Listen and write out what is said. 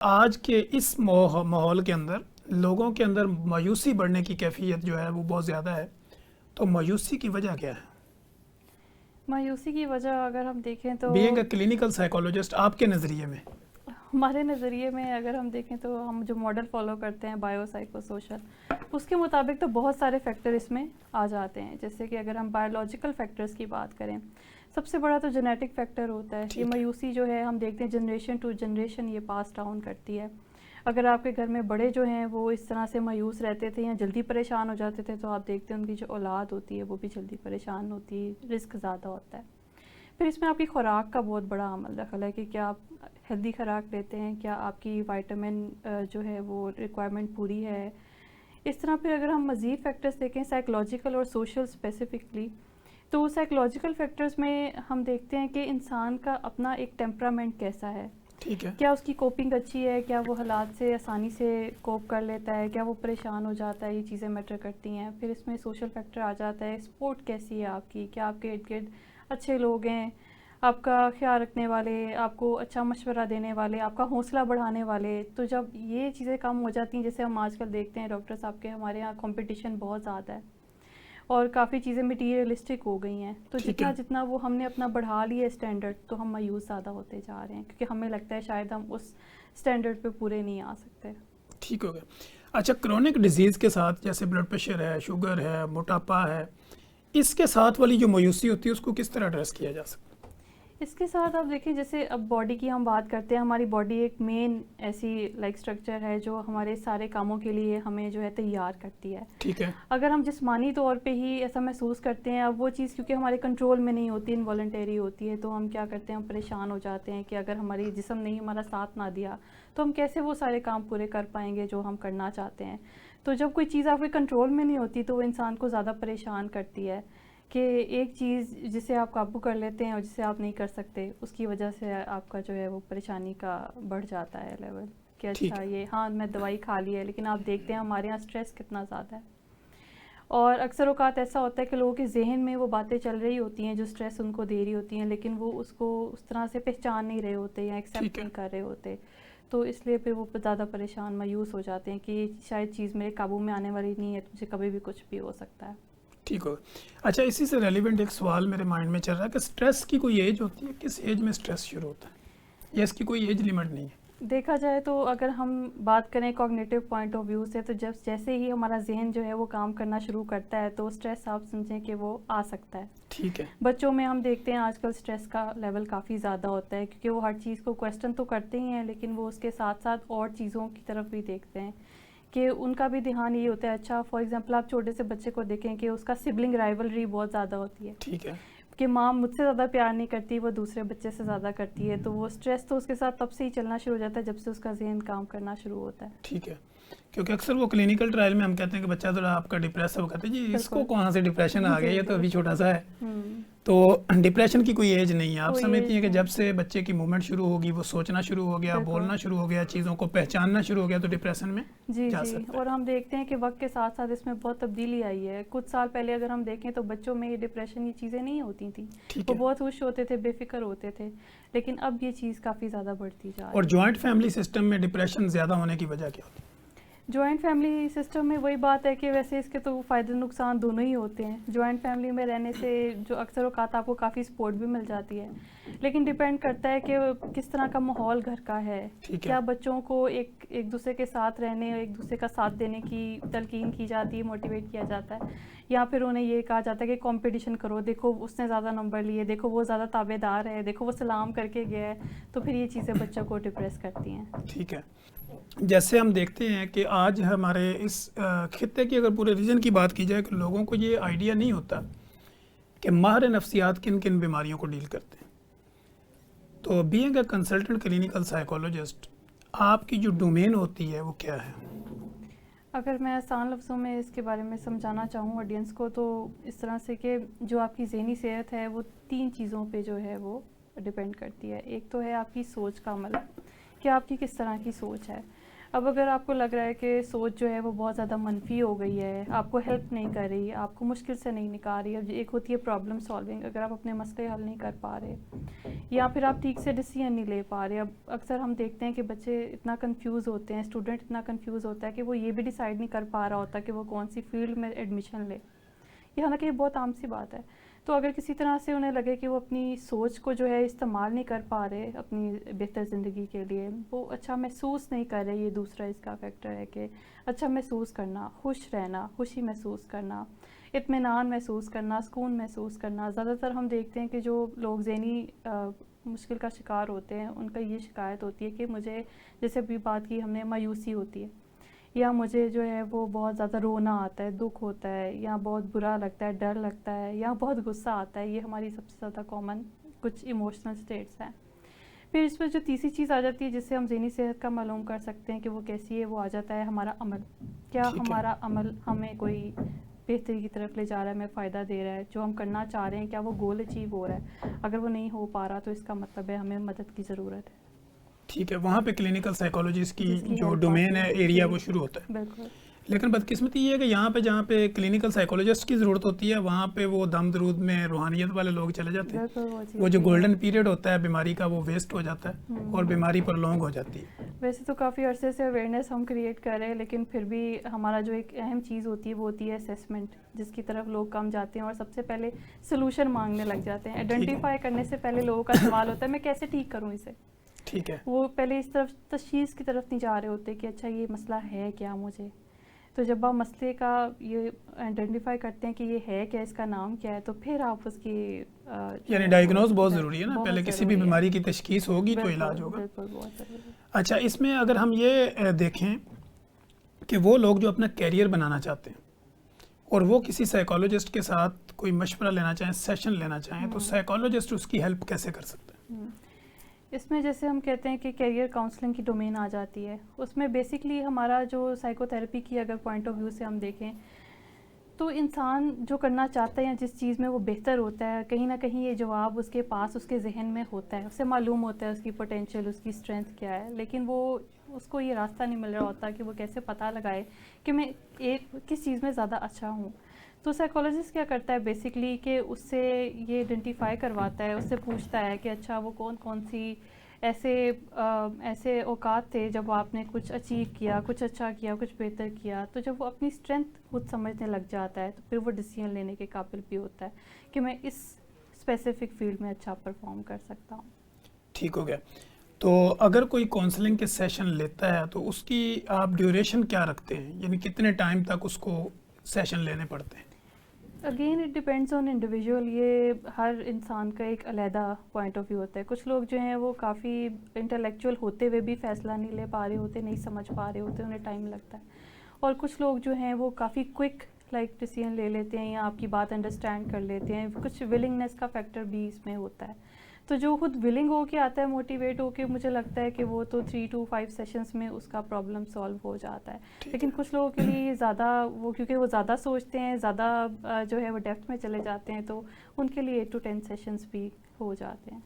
آج کے اس ماحول کے اندر لوگوں کے اندر مایوسی بڑھنے کی کیفیت جو ہے وہ بہت زیادہ ہے. تو مایوسی کی وجہ کیا ہے؟ مایوسی کی وجہ اگر ہم دیکھیں تو بینگ اے کلینکل سائیکولوجسٹ آپ کے نظریے میں ہمارے نظریے میں اگر ہم دیکھیں تو ہم جو ماڈل فالو کرتے ہیں بایو سائیکو سوشل، اس کے مطابق تو بہت سارے فیکٹر اس میں آ جاتے ہیں. جیسے کہ اگر ہم بایولوجیکل فیکٹرز کی بات کریں، سب سے بڑا تو جینیٹک فیکٹر ہوتا ہے. یہ ٹھیک ہے. مایوسی جو ہے ہم دیکھتے ہیں جنریشن ٹو جنریشن یہ پاس ڈاؤن کرتی ہے. اگر آپ کے گھر میں بڑے جو ہیں وہ اس طرح سے مایوس رہتے تھے یا جلدی پریشان ہو جاتے تھے، تو آپ دیکھتے ہیں ان کی جو اولاد ہوتی ہے وہ بھی جلدی پریشان ہوتی ہے، رسک زیادہ ہوتا ہے. پھر اس میں آپ کی خوراک کا بہت بڑا عمل دخل ہے کہ کیا آپ ہیلدی خوراک لیتے ہیں، کیا آپ کی وائٹامن جو ہے وہ ریکوائرمنٹ پوری ہے. اس طرح پھر اگر ہم مزید فیکٹرز دیکھیں سائیکولوجیکل اور سوشل اسپیسیفکلی، تو سائیکولوجیکل فیکٹرز میں ہم دیکھتے ہیں کہ انسان کا اپنا ایک ٹیمپرامنٹ کیسا ہے. ٹھیک ہے. کیا اس کی کوپنگ اچھی ہے، کیا وہ حالات سے آسانی سے کوپ کر لیتا ہے، کیا وہ پریشان ہو جاتا ہے، یہ چیزیں میٹر کرتی ہیں. پھر اس میں سوشل فیکٹر آ جاتا ہے، سپورٹ کیسی ہے آپ کی، کیا آپ کے ارد گرد اچھے لوگ ہیں، آپ کا خیال رکھنے والے، آپ کو اچھا مشورہ دینے والے، آپ کا حوصلہ بڑھانے والے. تو جب یہ چیزیں کم ہو جاتی ہیں، جیسے ہم آج کل دیکھتے ہیں ڈاکٹر صاحب کے ہمارے یہاں کمپٹیشن بہت زیادہ ہے اور کافی چیزیں مٹیریلسٹک ہو گئی ہیں، تو ٹھیک ہے. جتنا وہ ہم نے اپنا بڑھا لیا اسٹینڈرڈ، تو ہم مایوس زیادہ ہوتے جا رہے ہیں کیونکہ ہمیں لگتا ہے شاید ہم اس اسٹینڈرڈ پہ پورے نہیں آ سکتے. ٹھیک ہو گیا. اچھا، کرونک ڈیزیز کے ساتھ جیسے بلڈ پریشر ہے، شوگر ہے، موٹاپا ہے، اس کے ساتھ والی جو مایوسی ہوتی ہے اس کو کس طرح ایڈریس کیا جا سکتا ہے؟ اس کے ساتھ آپ دیکھیں، جیسے اب باڈی کی ہم بات کرتے ہیں، ہماری باڈی ایک مین ایسی اسٹرکچر ہے جو ہمارے سارے کاموں کے لیے ہمیں جو ہے تیار کرتی ہے. ٹھیک ہے. اگر ہم جسمانی طور پہ ہی ایسا محسوس کرتے ہیں، اب وہ چیز کیونکہ ہمارے کنٹرول میں نہیں ہوتی، انوالنٹری ہوتی ہے، تو ہم کیا کرتے ہیں، ہم پریشان ہو جاتے ہیں کہ اگر ہماری جسم نے ہمارا ساتھ نہ دیا تو ہم کیسے وہ سارے کام پورے کر پائیں گے جو ہم کرنا چاہتے ہیں. تو جب کوئی چیز آپ کے کنٹرول میں نہیں ہوتی تو وہ انسان کو زیادہ پریشان کرتی ہے کہ ایک چیز جسے آپ قابو کر لیتے ہیں اور جسے آپ نہیں کر سکتے، اس کی وجہ سے آپ کا جو ہے وہ پریشانی کا بڑھ جاتا ہے لیول کہ ٹھیک اچھا ہے. یہ ہاں میں دوائی کھا لی ہے، لیکن آپ دیکھتے ہیں ہمارے یہاں اسٹریس کتنا زیادہ ہے. اور اکثر اوقات ایسا ہوتا ہے کہ لوگوں کے ذہن میں وہ باتیں چل رہی ہوتی ہیں جو اسٹریس ان کو دے رہی ہوتی ہیں، لیکن وہ اس کو اس طرح سے پہچان نہیں رہے ہوتے یا ایکسیپٹ ٹھیک ہے. نہیں کر رہے ہوتے. تو اس لیے پھر وہ زیادہ پریشان مایوس ہو جاتے ہیں کہ یہ شاید چیز میرے قابو میں آنے والی نہیں ہے، مجھے کبھی بھی کچھ بھی ہو سکتا ہے. ٹھیک ہوگا. اچھا، اسی سے ریلیونٹ ایک سوال میرے مائنڈ میں چل رہا ہے کہ اسٹریس کی کوئی ایج ہوتی ہے؟ کس ایج میں اسٹریس شروع ہوتا ہے یا اس کی کوئی ایج لیمٹ نہیں ہے؟ دیکھا جائے تو اگر ہم بات کریں کوگنیٹو پوائنٹ آف ویو سے، تو جیسے ہی ہمارا ذہن جو ہے وہ کام کرنا شروع کرتا ہے تو اسٹریس آپ سمجھیں کہ وہ آ سکتا ہے. ٹھیک ہے. بچوں میں ہم دیکھتے ہیں آج کل اسٹریس کا لیول کافی زیادہ ہوتا ہے کیونکہ وہ ہر چیز کو کویسچن تو کرتے ہی ہیں، لیکن وہ اس کے ساتھ ساتھ اور چیزوں کی طرف بھی دیکھتے ہیں کہ ان کا بھی دھیان یہ ہوتا ہے. اچھا فار ایگزامپل آپ چھوٹے سے بچے کو دیکھیں کہ اس کا سبلنگ رائیولری بہت زیادہ ہوتی ہے ٹھیک ہے. کہ ماں مجھ سے زیادہ پیار نہیں کرتی، وہ دوسرے بچے سے زیادہ کرتی ہے. تو وہ اسٹریس تو اس کے ساتھ تب سے ہی چلنا شروع ہو جاتا ہے جب سے اس کا ذہن کام کرنا شروع ہوتا ہے. ٹھیک ہے. کیونکہ اکثر وہ کلینکل ٹرائل میں ہم کہتے ہیں کہ بچہ تھوڑا آپ کا ڈپریس ہے، وہ کہتے ہیں جی اس کو بالکل کہاں سے ڈپریشن آ گیا، جی یہ تو جی ابھی چھوٹا سا ہے. ہوں تو ڈپریشن کی کوئی ایج نہیں ہے. آپ کوئی سمجھتی ایج ہیں کہ جب نہیں سے بچے کی موومنٹ شروع ہوگی، وہ سوچنا شروع ہو گیا، بالکل بولنا شروع ہو گیا، چیزوں کو پہچاننا شروع ہو گیا، تو ڈپریشن میں جی جا جی. سکتا اور ہے. ہم دیکھتے ہیں کہ وقت کے ساتھ ساتھ اس میں بہت تبدیلی آئی ہے. کچھ سال پہلے اگر ہم دیکھیں تو بچوں میں یہ ڈپریشن یہ چیزیں نہیں ہوتی تھیں، ٹھیک وہ ہے. بہت خوش ہوتے تھے، بے فکر ہوتے تھے، لیکن اب یہ چیز کافی زیادہ بڑھتی جا اور رہی ہے. جوائنٹ فیملی سسٹم میں ڈپریشن زیادہ ہونے کی وجہ کیا ہوتی ہے؟ جوائنٹ فیملی سسٹم میں وہی بات ہے کہ ویسے اس کے تو فائدے نقصان دونوں ہی ہوتے ہیں. جوائنٹ فیملی میں رہنے سے جو اکثر اوقات آپ کو کافی سپورٹ بھی مل جاتی ہے، لیکن ڈیپینڈ کرتا ہے کہ کس طرح کا ماحول گھر کا ہے. ٹھیک ہے. کیا بچوں کو ایک دوسرے کے ساتھ رہنے اور ایک دوسرے کا ساتھ دینے کی تلقین کی جاتی ہے، موٹیویٹ کیا جاتا ہے، یا پھر انہیں یہ کہا جاتا ہے کہ کمپٹیشن کرو، دیکھو اس نے زیادہ نمبر لیے، دیکھو وہ زیادہ تابع دار ہے، دیکھو وہ سلام کر کے گیا ہے. تو پھر یہ چیزیں بچوں کو ڈپریس کرتی ہیں. ٹھیک ہے. جیسے ہم دیکھتے ہیں کہ آج ہمارے اس خطے کی اگر پورے ریجن کی بات کی جائے کہ لوگوں کو یہ آئیڈیا نہیں ہوتا کہ ماہر نفسیات کن کن بیماریوں کو ڈیل کرتے ہیں. تو being a consultant clinical psychologist, آپ کی جو ڈومین ہوتی ہے وہ کیا ہے؟ اگر میں آسان لفظوں میں اس کے بارے میں سمجھانا چاہوں آڈینس کو، تو اس طرح سے کہ جو آپ کی ذہنی صحت ہے وہ 3 چیزوں پہ جو ہے وہ ڈپینڈ کرتی ہے. ایک تو ہے آپ کی سوچ کا عمل کہ آپ کی کس طرح کی سوچ ہے. اب اگر آپ کو لگ رہا ہے کہ سوچ جو ہے وہ بہت زیادہ منفی ہو گئی ہے، آپ کو ہیلپ نہیں کر رہی، آپ کو مشکل سے نہیں نکال رہی، اب ایک ہوتی ہے پرابلم سالونگ، اگر آپ اپنے مسئلے حل نہیں کر پا رہے یا پھر آپ ٹھیک سے ڈیسیژن نہیں لے پا رہے. اب اکثر ہم دیکھتے ہیں کہ بچے اتنا کنفیوز ہوتے ہیں، اسٹوڈنٹ اتنا کنفیوز ہوتا ہے کہ وہ یہ بھی ڈیسائیڈ نہیں کر پا رہا ہوتا کہ وہ کون سی فیلڈ میں ایڈمیشن لے. یہ حالانکہ یہ بہت عام سی بات ہے. تو اگر کسی طرح سے انہیں لگے کہ وہ اپنی سوچ کو جو ہے استعمال نہیں کر پا رہے اپنی بہتر زندگی کے لیے، وہ اچھا محسوس نہیں کر رہے، یہ دوسرا اس کا فیکٹر ہے کہ اچھا محسوس کرنا، خوش رہنا، خوشی محسوس کرنا، اطمینان محسوس کرنا، سکون محسوس کرنا. زیادہ تر ہم دیکھتے ہیں کہ جو لوگ ذہنی مشکل کا شکار ہوتے ہیں ان کا یہ شکایت ہوتی ہے کہ مجھے، جیسے ابھی بات کی ہم نے، مایوسی ہوتی ہے، یا مجھے جو ہے وہ بہت زیادہ رونا آتا ہے، دکھ ہوتا ہے، یا بہت برا لگتا ہے، ڈر لگتا ہے، یا بہت غصہ آتا ہے. یہ ہماری سب سے زیادہ کامن کچھ ایموشنل سٹیٹس ہیں. پھر اس پہ جو تیسری چیز آ جاتی ہے جس سے ہم ذہنی صحت کا معلوم کر سکتے ہیں کہ وہ کیسی ہے، وہ آ جاتا ہے ہمارا عمل. کیا ہمارا عمل ہمیں کوئی بہتری کی طرف لے جا رہا ہے، ہمیں فائدہ دے رہا ہے، جو ہم کرنا چاہ رہے ہیں کیا وہ گول اچیو ہو رہا ہے؟ اگر وہ نہیں ہو پا رہا تو اس کا مطلب ہے ہمیں مدد کی ضرورت ہے. ٹھیک ہے، وہاں پہ کلینکل سائیکالوجسٹ کی جس کی جو help ڈومین ہے، آتی ہے. ایریا جی، وہ شروع ہوتا ہے. بالکل. لیکن بدقسمتی یہ ہے کہ یہاں پہ جہاں پہ کلینکل سائیکالوجسٹ کی ضرورت ہوتی ہے وہاں پہ وہ دم درود میں روحانیت والے لوگ چلے جاتے ہیں. بالکل وہ جو گولڈن پیریڈ ہوتا ہے بیماری کا وہ ویسٹ ہو جاتا ہے اور بیماری پر لانگ ہو جاتی ہے. ویسے تو کافی عرصے سے اویئرنیس ہم کریٹ کر رہے ہیں، لیکن پھر بھی ہمارا جو ایک اہم چیز ہوتی ہے وہ ہوتی ہے اسیسمنٹ، جس کی طرف لوگ کم جاتے ہیں اور سب سے پہلے سلوشن مانگنے لگ جاتے ہیں. آئیڈینٹیفائی کرنے سے پہلے لوگوں کا سوال ہوتا ہے میں کیسے ٹھیک کروں اسے. ٹھیک ہے، وہ پہلے اس طرف تشخیص کی طرف نہیں جا رہے ہوتے کہ اچھا یہ مسئلہ ہے کیا مجھے. تو جب آپ مسئلے کا یہ آئیڈینٹیفائی کرتے ہیں کہ یہ ہے کیا، اس کا نام کیا ہے، تو پھر آپ اس کی یعنی ڈائگنوز بہت ضروری ہے نا. پہلے کسی بھی بیماری کی تشخیص ہوگی تو علاج ہوگا. بالکل بہت ضروری ہے. اچھا، اس میں اگر ہم یہ دیکھیں کہ وہ لوگ جو اپنا کیریئر بنانا چاہتے ہیں اور وہ کسی سائیکالوجسٹ کے ساتھ کوئی مشورہ لینا چاہیں، سیشن لینا چاہیں، تو سائیکالوجسٹ اس کی ہیلپ کیسے کر سکتے ہیں؟ اس میں جیسے ہم کہتے ہیں کہ کیریئر کاؤنسلنگ کی ڈومین آ جاتی ہے. اس میں بیسکلی ہمارا جو سائیکو تھراپی کی اگر پوائنٹ آف ویو سے ہم دیکھیں تو انسان جو کرنا چاہتا ہے یا جس چیز میں وہ بہتر ہوتا ہے، کہیں نہ کہیں یہ جواب اس کے پاس، اس کے ذہن میں ہوتا ہے، اسے معلوم ہوتا ہے اس کی پوٹینشیل، اس کی اسٹرینتھ کیا ہے، لیکن وہ اس کو یہ راستہ نہیں مل رہا ہوتا کہ وہ کیسے پتہ لگائے کہ میں کس چیز میں زیادہ اچھا ہوں. تو سائیکالوجسٹ کیا کرتا ہے بیسکلی کہ اس سے یہ آئیڈینٹیفائی کرواتا ہے، اس سے پوچھتا ہے کہ اچھا وہ کون سی ایسے اوقات تھے جب آپ نے کچھ اچیو کیا، کچھ اچھا کیا، کچھ بہتر کیا. تو جب وہ اپنی اسٹرینتھ خود سمجھنے لگ جاتا ہے تو پھر وہ ڈیسیژن لینے کے قابل بھی ہوتا ہے کہ میں اس اسپیسیفک فیلڈ میں اچھا پرفارم کر سکتا ہوں. ٹھیک ہو گیا. تو اگر کوئی کاؤنسلنگ کے سیشن لیتا ہے تو اس کی آپ ڈیوریشن کیا رکھتے ہیں؟ یعنی کتنے ٹائم تک اس کو سیشن لینے پڑتے ہیں؟ Again it depends on individual. یہ ہر انسان کا ایک علیحدہ پوائنٹ آف ویو ہوتا ہے. کچھ لوگ جو ہیں وہ کافی انٹلیکچوئل ہوتے ہوئے بھی فیصلہ نہیں لے پا رہے ہوتے، نہیں سمجھ پا رہے ہوتے، انہیں ٹائم لگتا ہے. اور کچھ لوگ جو ہیں وہ کافی کوئک ڈیسیژن لے لیتے ہیں یا آپ کی بات انڈرسٹینڈ کر لیتے ہیں. کچھ ولنگنیس کا فیکٹر بھی اس میں ہوتا ہے. تو جو خود ولنگ ہو کے آتا ہے، موٹیویٹ ہو کے، مجھے لگتا ہے کہ وہ تو 3 to 5 سیشنز میں اس کا پرابلم سالو ہو جاتا ہے. لیکن کچھ لوگوں کے لیے زیادہ کیونکہ وہ زیادہ سوچتے ہیں، زیادہ جو ہے وہ ڈیپتھ میں چلے جاتے ہیں، تو ان کے لیے 8 to 10 سیشنز بھی ہو جاتے ہیں.